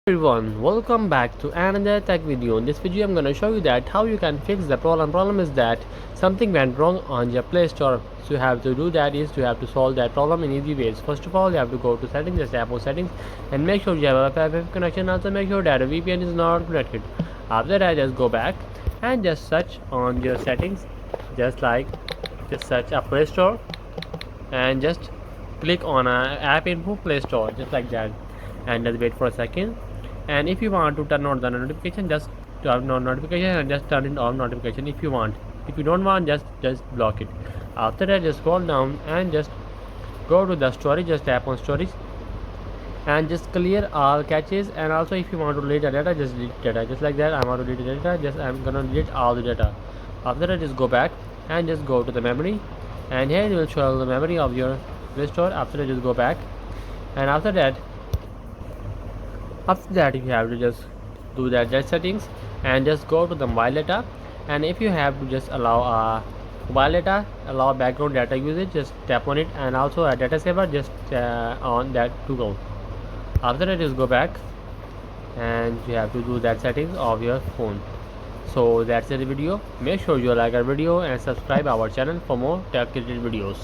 Everyone, welcome back to another tech video. In this video I'm going to show you that how you can fix the problem is that something went wrong on your Play Store. So you have to do that is you have to solve that problem in easy ways. First of all, you have to go to settings, just tap on settings and make sure you have a Wi-Fi connection. Also make sure that a VPN is not connected. After that, just go back and just search on your settings, just search a Play Store and just click on a app info Play Store, just like that, and just wait for a second. And if you want to turn on the notification, just turn on notification and just turn it on notification if you want. If you don't want, just block it. After that, just scroll down and just go to the storage, just tap on storage and just clear all caches. And also if you want to delete the data, just delete data, just like that. I want to delete the data, just I'm gonna delete all the data. After that, just go back and just go to the memory, and here it will show the memory of your Play Store. After that, just go back, and after that you have to just do that settings and just go to the mobile data. And if you have to just allow mobile data, allow background data usage, just tap on it, and also a data saver, just on that to go. After that, just go back and you have to do that settings of your phone. So that's the video. Make sure you like our video and subscribe our channel for more tech related videos.